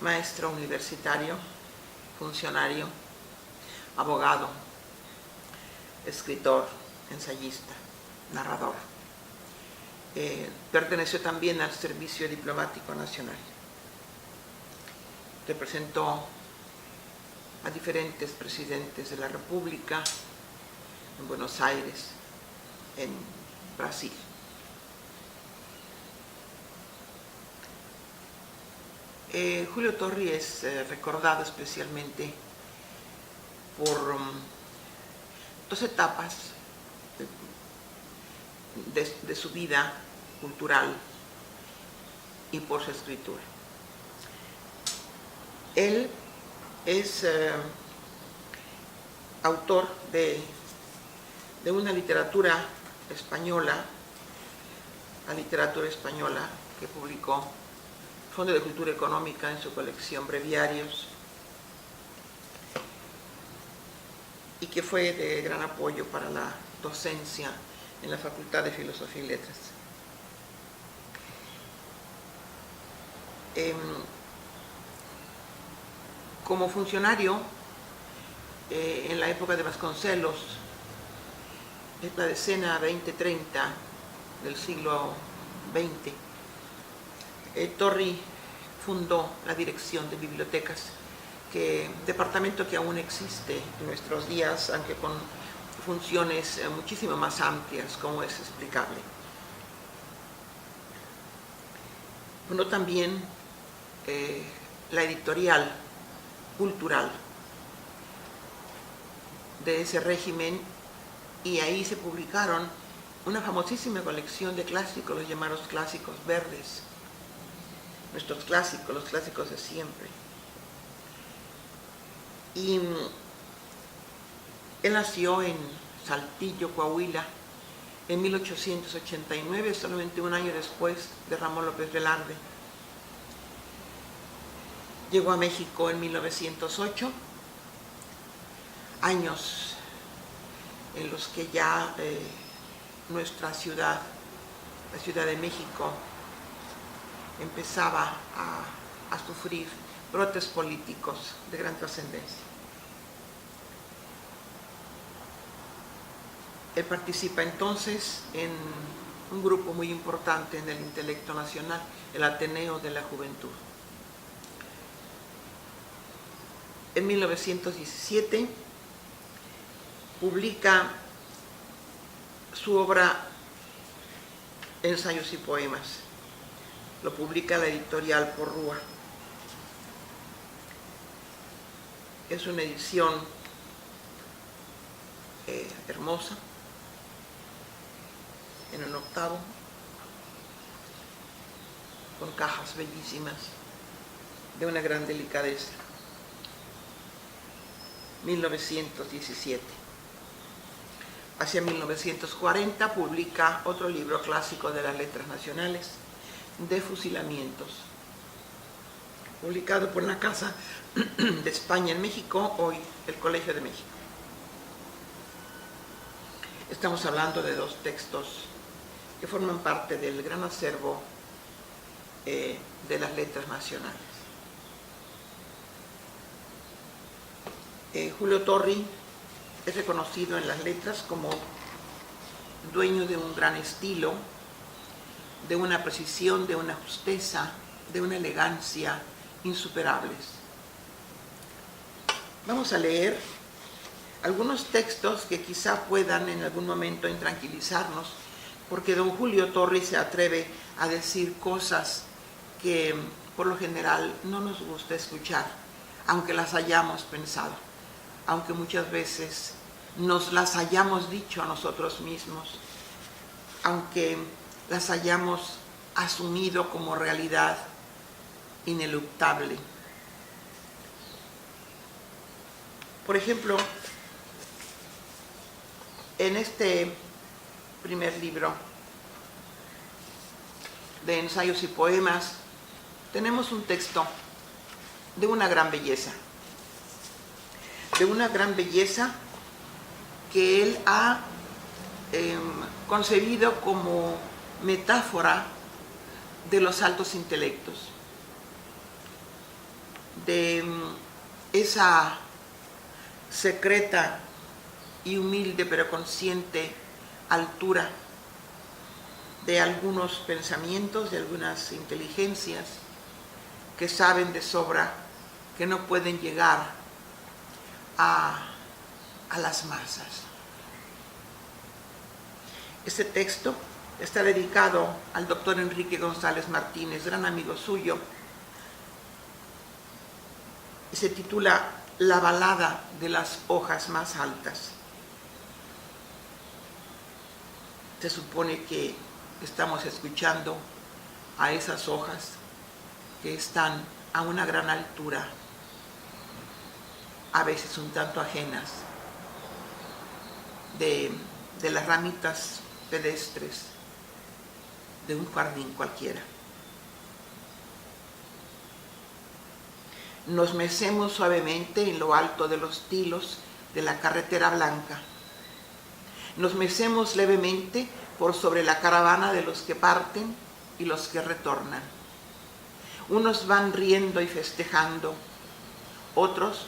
maestro universitario, funcionario, abogado, escritor, ensayista, narrador. Perteneció también al Servicio Diplomático Nacional. Representó a diferentes presidentes de la República en Buenos Aires, en Brasil. Julio Torri es recordado especialmente por dos etapas de su vida cultural y por su escritura. Él es autor de una literatura española, la literatura española que publicó Fondo de Cultura Económica en su colección Breviarios, y que fue de gran apoyo para la docencia en la Facultad de Filosofía y Letras. Como funcionario, en la época de Vasconcelos, es la decena 20-30 del siglo XX, Torri fundó la Dirección de Bibliotecas, departamento que aún existe en nuestros días, aunque con funciones muchísimo más amplias, como es explicable. Fundó también la editorial cultural de ese régimen, y ahí se publicaron una famosísima colección de clásicos, los llamados clásicos verdes, nuestros clásicos, los clásicos de siempre. Y él nació en Saltillo, Coahuila, en 1889, solamente un año después de Ramón López Velarde. Llegó a México en 1908, años en los que ya nuestra ciudad, la Ciudad de México, empezaba a sufrir brotes políticos de gran trascendencia. Él participa entonces en un grupo muy importante en el intelecto nacional, el Ateneo de la Juventud. En 1917 publica su obra Ensayos y Poemas. Lo publica la editorial Porrúa. Es una edición hermosa, en un octavo, con cajas bellísimas, de una gran delicadeza. 1917. Hacia 1940 publica otro libro clásico de las letras nacionales, De Fusilamientos, publicado por la Casa de España en México, hoy el Colegio de México. Estamos hablando de dos textos que forman parte del gran acervo de las letras nacionales. Julio Torri es reconocido en las letras como dueño de un gran estilo, de una precisión, de una justeza, de una elegancia insuperables. Vamos a leer algunos textos que quizá puedan en algún momento intranquilizarnos, porque don Julio Torri se atreve a decir cosas que por lo general no nos gusta escuchar, aunque las hayamos pensado, aunque muchas veces nos las hayamos dicho a nosotros mismos, aunque las hayamos asumido como realidad ineluctable. Por ejemplo, en este primer libro de Ensayos y Poemas tenemos un texto de una gran belleza, que él ha concebido como metáfora de los altos intelectos. de esa secreta y humilde pero consciente altura de algunos pensamientos, de algunas inteligencias que saben de sobra que no pueden llegar a las masas. Este texto está dedicado al doctor Enrique González Martínez, gran amigo suyo, y se titula La balada de las hojas más altas. Se supone que estamos escuchando a esas hojas que están a una gran altura, a veces un tanto ajenas de las ramitas pedestres de un jardín cualquiera. Nos mecemos suavemente en lo alto de los tilos de la carretera blanca. Nos mecemos levemente por sobre la caravana de los que parten y los que retornan. Unos van riendo y festejando, otros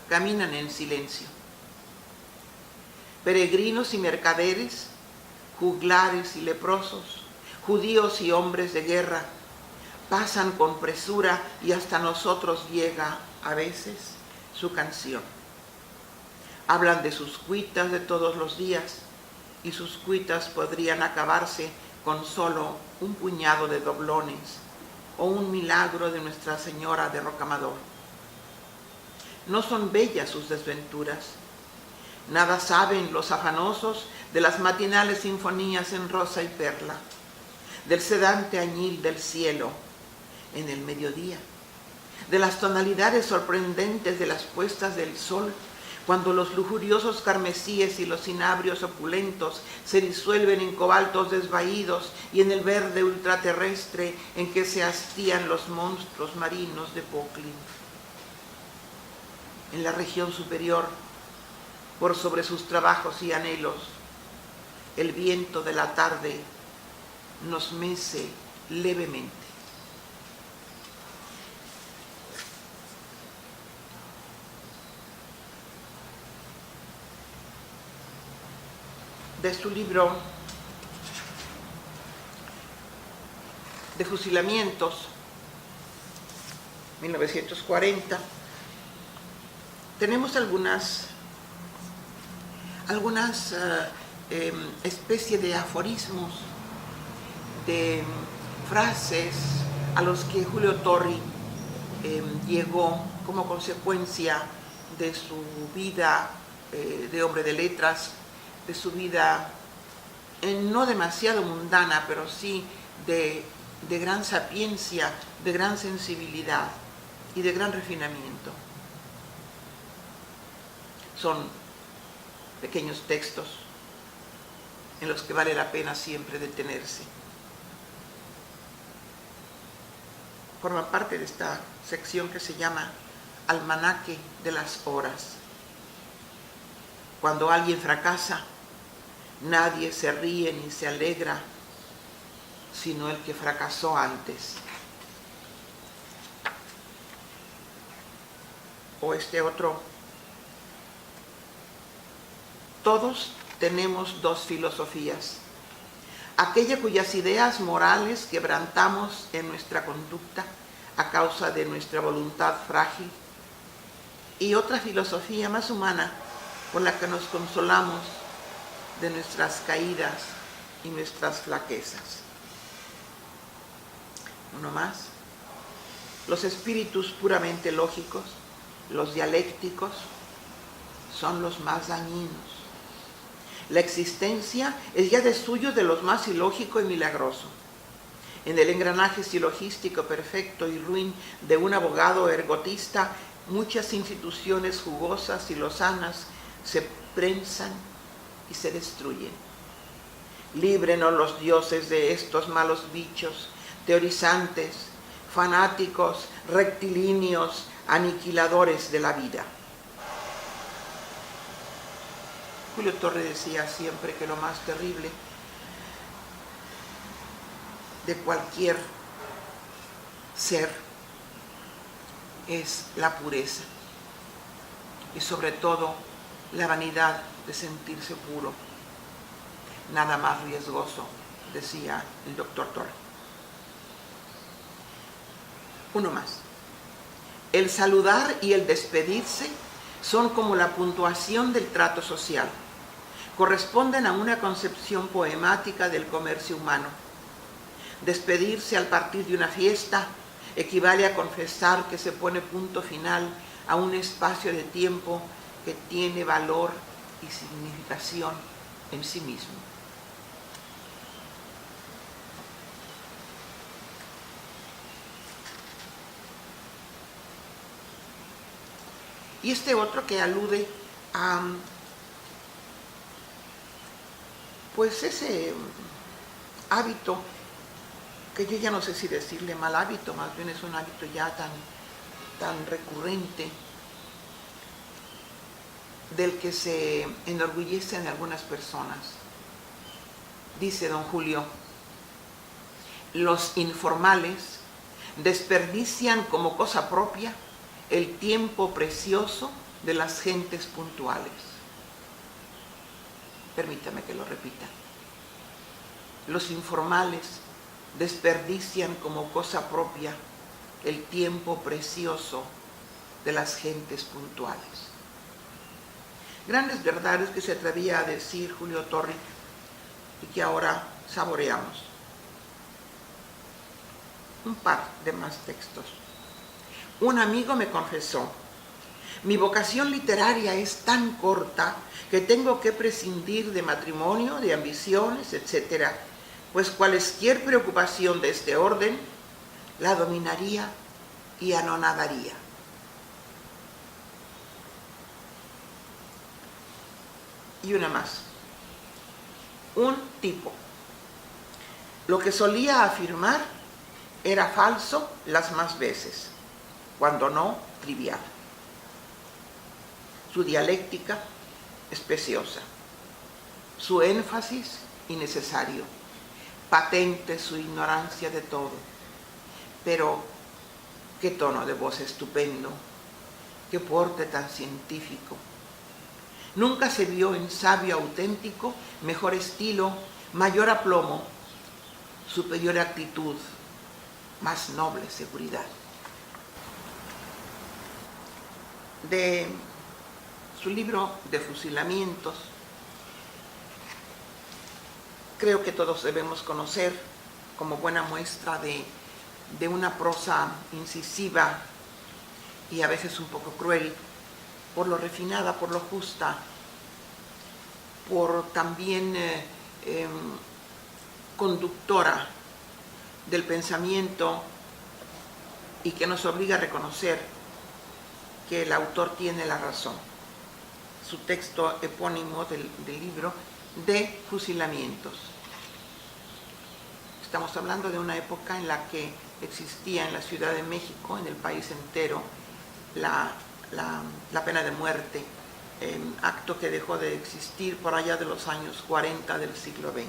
caminan en silencio. Peregrinos y mercaderes, juglares y leprosos, judíos y hombres de guerra, pasan con presura y hasta nosotros llega a veces su canción. Hablan de sus cuitas de todos los días y sus cuitas podrían acabarse con solo un puñado de doblones o un milagro de Nuestra Señora de Rocamadour. No son bellas sus desventuras. Nada saben los afanosos de las matinales sinfonías en rosa y perla, del sedante añil del cielo en el mediodía, de las tonalidades sorprendentes de las puestas del sol, cuando los lujuriosos carmesíes y los cinabrios opulentos se disuelven en cobaltos desvaídos y en el verde ultraterrestre en que se hastían los monstruos marinos de Poklin. En la región superior, por sobre sus trabajos y anhelos, el viento de la tarde nos mece levemente. De su libro de fusilamientos, 1940, tenemos algunas especie de aforismos, de frases a los que Julio Torri llegó como consecuencia de su vida de hombre de letras, de su vida no demasiado mundana, pero sí de gran sapiencia, de gran sensibilidad y de gran refinamiento. Son pequeños textos en los que vale la pena siempre detenerse. Forma parte de esta sección que se llama Almanaque de las Horas. Cuando alguien fracasa, nadie se ríe ni se alegra, sino el que fracasó antes. O este otro: todos tenemos dos filosofías, aquella cuyas ideas morales quebrantamos en nuestra conducta a causa de nuestra voluntad frágil, y otra filosofía más humana con la que nos consolamos de nuestras caídas y nuestras flaquezas. Uno más: los espíritus puramente lógicos, los dialécticos, son los más dañinos. La existencia es ya de suyo de los más ilógico y milagroso. En el engranaje silogístico perfecto y ruin de un abogado ergotista, muchas instituciones jugosas y lozanas se prensan y se destruyen. Líbrenos los dioses de estos malos bichos, teorizantes, fanáticos, rectilíneos, aniquiladores de la vida. Julio Torri decía siempre que lo más terrible de cualquier ser es la pureza y sobre todo la vanidad de sentirse puro. Nada más riesgoso, decía el doctor Torre. Uno más. El saludar y el despedirse son como la puntuación del trato social. Corresponden a una concepción poemática del comercio humano. Despedirse al partir de una fiesta equivale a confesar que se pone punto final a un espacio de tiempo que tiene valor y significación en sí mismo. Y este otro que alude a pues ese hábito, que yo ya no sé si decirle mal hábito, más bien es un hábito ya tan recurrente, del que se enorgullecen algunas personas. Dice don Julio: los informales desperdician como cosa propia el tiempo precioso de las gentes puntuales. Permítame que lo repita. Los informales desperdician como cosa propia el tiempo precioso de las gentes puntuales. Grandes verdades que se atrevía a decir Julio Torri y que ahora saboreamos. Un par de más textos. Un amigo me confesó: mi vocación literaria es tan corta que tengo que prescindir de matrimonio, de ambiciones, etc., pues cualesquier preocupación de este orden la dominaría y anonadaría. Y una más. Un tipo. Lo que solía afirmar era falso las más veces, cuando no trivial. Su dialéctica es preciosa, su énfasis innecesario, patente su ignorancia de todo, pero qué tono de voz estupendo, qué porte tan científico. Nunca se vio en sabio auténtico mejor estilo, mayor aplomo, superior actitud, más noble seguridad. De su libro de fusilamientos, creo que todos debemos conocer como buena muestra de una prosa incisiva y a veces un poco cruel, por lo refinada, por lo justa, por también conductora del pensamiento, y que nos obliga a reconocer que el autor tiene la razón. Su texto epónimo del libro de fusilamientos. Estamos hablando de una época en la que existía en la Ciudad de México, en el país entero, la pena de muerte, acto que dejó de existir por allá de los años 40 del siglo XX.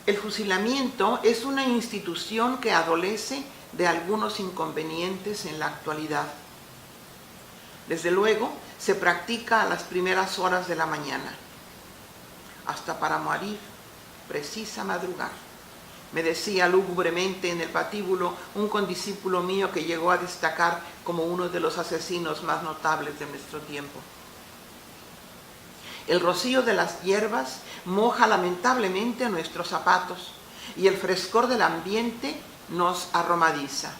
El fusilamiento es una institución que adolece de algunos inconvenientes en la actualidad. Desde luego, se practica a las primeras horas de la mañana. Hasta para morir, precisa madrugar. Me decía lúgubremente en el patíbulo un condiscípulo mío que llegó a destacar como uno de los asesinos más notables de nuestro tiempo. El rocío de las hierbas moja lamentablemente nuestros zapatos y el frescor del ambiente nos aromadiza.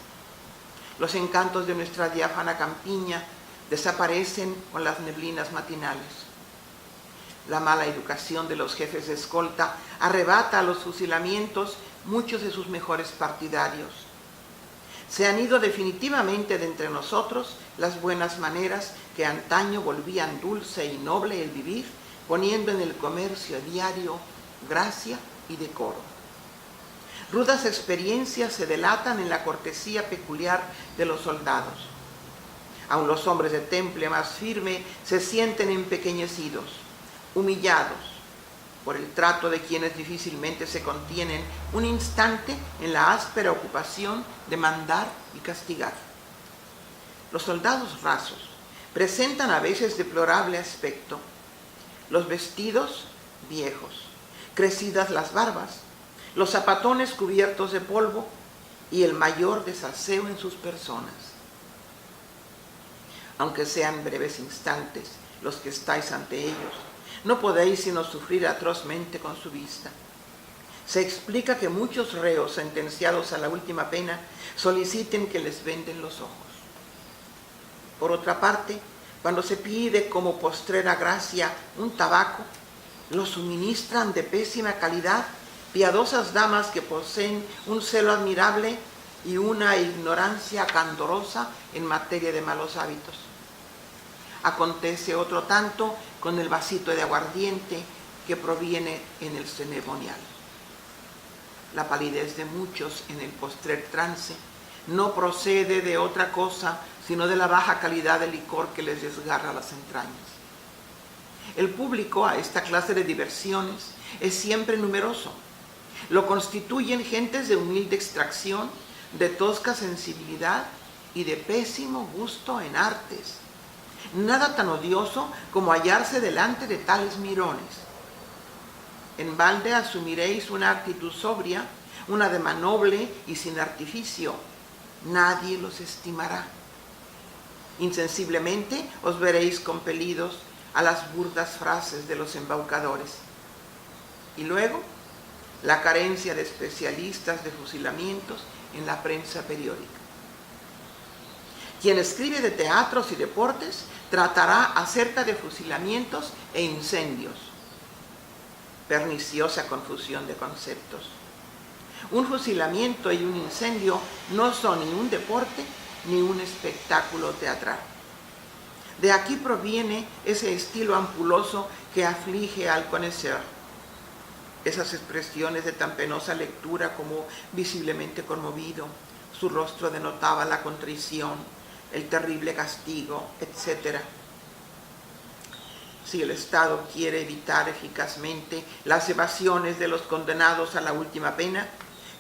Los encantos de nuestra diáfana campiña desaparecen con las neblinas matinales. La mala educación de los jefes de escolta arrebata a los fusilamientos muchos de sus mejores partidarios. Se han ido definitivamente de entre nosotros las buenas maneras que antaño volvían dulce y noble el vivir, poniendo en el comercio diario gracia y decoro. Rudas experiencias se delatan en la cortesía peculiar de los soldados. Aun los hombres de temple más firme se sienten empequeñecidos, humillados. por el trato de quienes difícilmente se contienen un instante en la áspera ocupación de mandar y castigar. Los soldados rasos presentan a veces deplorable aspecto, los vestidos viejos, crecidas las barbas, los zapatones cubiertos de polvo y el mayor desaseo en sus personas. Aunque sean breves instantes los que estáis ante ellos, no podéis sino sufrir atrozmente con su vista. Se explica que muchos reos sentenciados a la última pena soliciten que les venden los ojos. Por otra parte, cuando se pide como postrera gracia un tabaco, lo suministran de pésima calidad piadosas damas que poseen un celo admirable y una ignorancia candorosa en materia de malos hábitos. Acontece otro tanto con el vasito de aguardiente que proviene en el ceremonial. La palidez de muchos en el postrer trance no procede de otra cosa sino de la baja calidad del licor que les desgarra las entrañas. El público a esta clase de diversiones es siempre numeroso. Lo constituyen gentes de humilde extracción, de tosca sensibilidad y de pésimo gusto en artes. Nada tan odioso como hallarse delante de tales mirones. En balde asumiréis una actitud sobria, una dema noble y sin artificio. Nadie los estimará. Insensiblemente os veréis compelidos a las burdas frases de los embaucadores. Y luego, la carencia de especialistas de fusilamientos en la prensa periódica. Quien escribe de teatros y deportes tratará acerca de fusilamientos e incendios. Perniciosa confusión de conceptos. Un fusilamiento y un incendio no son ni un deporte ni un espectáculo teatral. De aquí proviene ese estilo ampuloso que aflige al conocedor. Esas expresiones de tan penosa lectura como visiblemente conmovido, su rostro denotaba la contrición, el terrible castigo, etc. Si el Estado quiere evitar eficazmente las evasiones de los condenados a la última pena,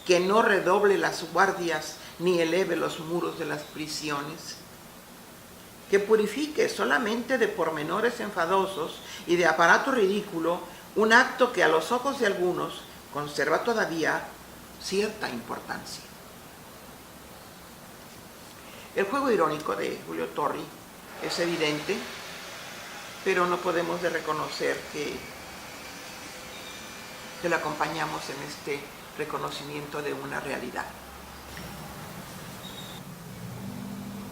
que no redoble las guardias ni eleve los muros de las prisiones, que purifique solamente de pormenores enfadosos y de aparato ridículo un acto que a los ojos de algunos conserva todavía cierta importancia. El juego irónico de Julio Torri es evidente, pero no podemos de reconocer que lo acompañamos en este reconocimiento de una realidad.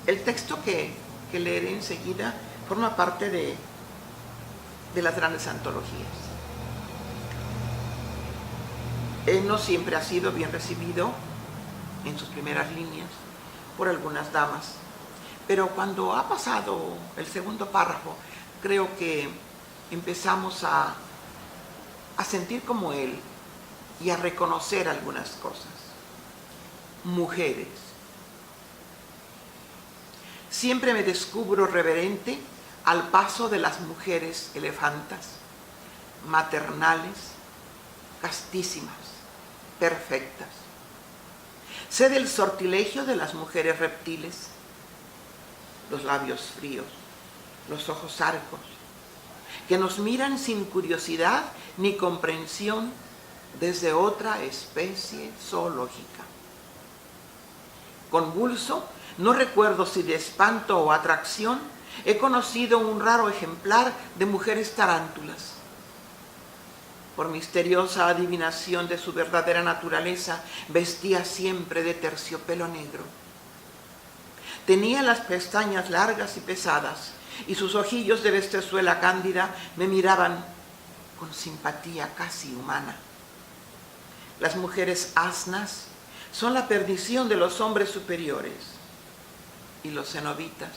El texto que leeré enseguida forma parte de las grandes antologías. No siempre ha sido bien recibido en sus primeras líneas por algunas damas, pero cuando ha pasado el segundo párrafo, creo que empezamos a sentir como él y a reconocer algunas cosas. Mujeres. Siempre me descubro reverente al paso de las mujeres elefantas, maternales, castísimas, perfectas. Sé del sortilegio de las mujeres reptiles, los labios fríos, los ojos arcos, que nos miran sin curiosidad ni comprensión desde otra especie zoológica. Convulso, no recuerdo si de espanto o atracción, he conocido un raro ejemplar de mujeres tarántulas. Por misteriosa adivinación de su verdadera naturaleza, vestía siempre de terciopelo negro. Tenía las pestañas largas y pesadas, y sus ojillos de bestezuela cándida me miraban con simpatía casi humana. Las mujeres asnas son la perdición de los hombres superiores, y los cenobitas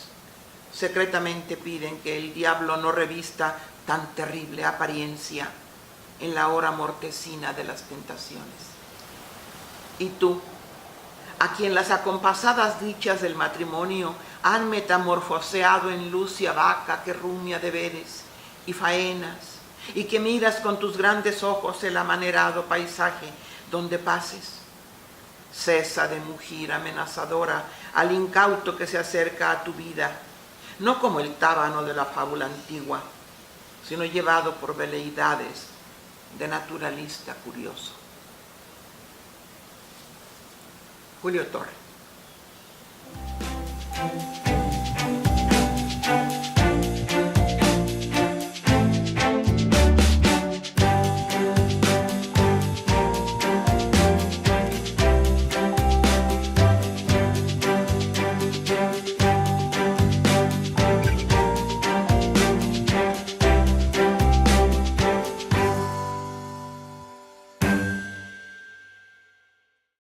secretamente piden que el diablo no revista tan terrible apariencia en la hora mortecina de las tentaciones. Y tú, a quien las acompasadas dichas del matrimonio han metamorfoseado en lúcia vaca que rumia deberes y faenas, y que miras con tus grandes ojos el amanerado paisaje donde pases. Cesa de mugir amenazadora al incauto que se acerca a tu vida, no como el tábano de la fábula antigua, sino llevado por veleidades de naturalista curioso. Julio Torre.